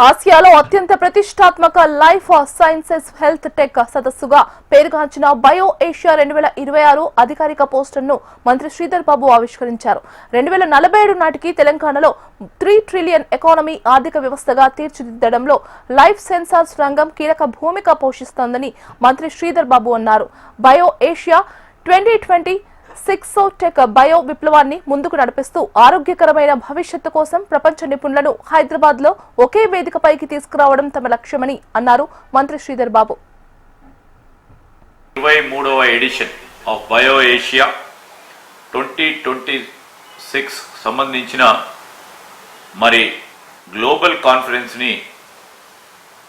ఆసియాలో అత్యంత ప్రతిష్టాత్మక లైఫ్ సైన్సెస్ హెల్త్ టెక్ సదస్సుగా పేరుగాంచిన బయో ఏషియా 2026 అధికారిక పోస్టర్ను మంత్రి శ్రీధర్ బాబు ఆవిష్కరించారు. 2047 నాటికి తెలంగాణలో 3 ట్రిలియన్ ఎకానమీ ఆర్థిక వ్యవస్థగా తీర్చిదిద్దడంలో లైఫ్ సెన్సార్స్ రంగం కీలక భూమిక పోషిస్తోందని మంత్రి శ్రీధర్ బాబు అన్నారు. బయో ఏషియా 2026 టెక్ బయో విప్లవాన్ని ముందుకు నడిపిస్తూ ఆరోగ్యకరమైన భవిష్యత్తు కోసం ప్రపంచ నిపుణులను హైదరాబాద్ లో ఒకే వేదికపైకి తీసుకురావడం తమ లక్ష్యమని అన్నారు మంత్రి Sridhar Babu. 23వ edition of BioAsia 2026 సంబంధించిన మరి గ్లోబల్ కాన్ఫరెన్స్ ని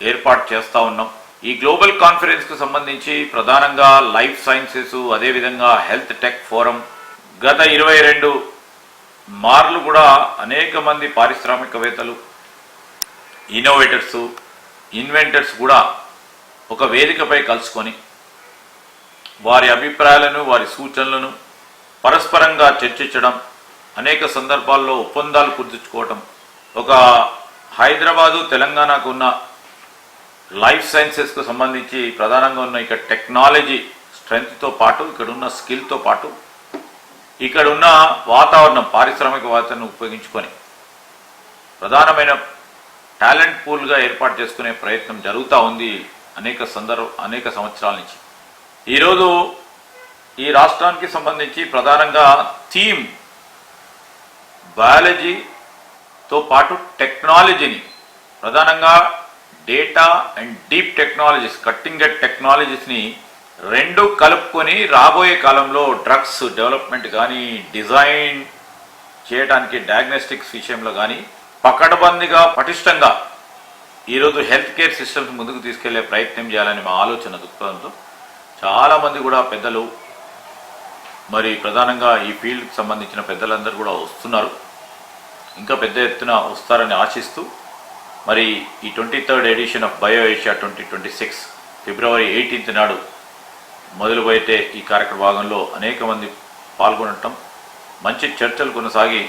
ఏర్పాటు చేస్తా ఉన్నాం. ఈ గ్లోబల్ కాన్ఫరెన్స్ కు సంబంధించి ప్రధానంగా లైఫ్ సైన్సెస్, అదేవిధంగా హెల్త్ టెక్ ఫోరం, గత 22 మార్లు కూడా అనేక మంది పారిశ్రామికవేత్తలు, ఇన్నోవేటర్స్, ఇన్వెంటర్స్ కూడా ఒక వేదికపై కలుసుకొని వారి అభిప్రాయాలను, వారి సూచనలను పరస్పరంగా చర్చించడం, అనేక సందర్భాల్లో ఒప్పందాలు కుదుర్చుకోవటం, ఒక హైదరాబాదు తెలంగాణకు ఉన్న లైఫ్ సైన్సెస్కు సంబంధించి ప్రధానంగా ఉన్న ఇక్కడ టెక్నాలజీ స్ట్రెంగ్త్తో పాటు, ఇక్కడున్న స్కిల్తో పాటు, ఇక్కడున్న వాతావరణం, పారిశ్రామిక వాతావరణం ఉపయోగించుకొని ప్రధానమైన టాలెంట్ పూల్గా ఏర్పాటు చేసుకునే ప్రయత్నం జరుగుతూ ఉంది అనేక సంవత్సరాల నుంచి. ఈరోజు ఈ రాష్ట్రానికి సంబంధించి ప్రధానంగా థీమ్ బయాలజీతో పాటు టెక్నాలజీని, ప్రధానంగా data and deep technologies, cutting edge టెక్నాలజీస్ని రెండు కలుపుకొని రాబోయే కాలంలో డ్రగ్స్ డెవలప్మెంట్ కానీ, డిజైన్ చేయడానికి డయాగ్నోస్టిక్స్ విషయంలో కానీ పకడ్బందీగా, పటిష్టంగా ఈరోజు హెల్త్ కేర్ సిస్టమ్స్ ముందుకు తీసుకెళ్లే ప్రయత్నం చేయాలని మా ఆలోచన దృక్పథంతో చాలామంది కూడా పెద్దలు, మరి ప్రధానంగా ఈ ఫీల్డ్కి సంబంధించిన పెద్దలందరూ కూడా వస్తున్నారు. ఇంకా పెద్ద ఎత్తున వస్తారని ఆశిస్తూ మరి ఈ 23rd edition of BioAsia 2026 ఫిబ్రవరి 18th నాడు మొదలుపెట్టే ఈ కార్యక్రమ భాగంలో అనేక మంది పాల్గొనటం, మంచి చర్చలు కొనసాగి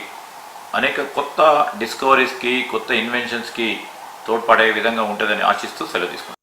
అనేక కొత్త డిస్కవరీస్కి, కొత్త ఇన్వెన్షన్స్కి తోడ్పడే విధంగా ఉంటుందని ఆశిస్తూ సెలవు తీసుకుంటాం.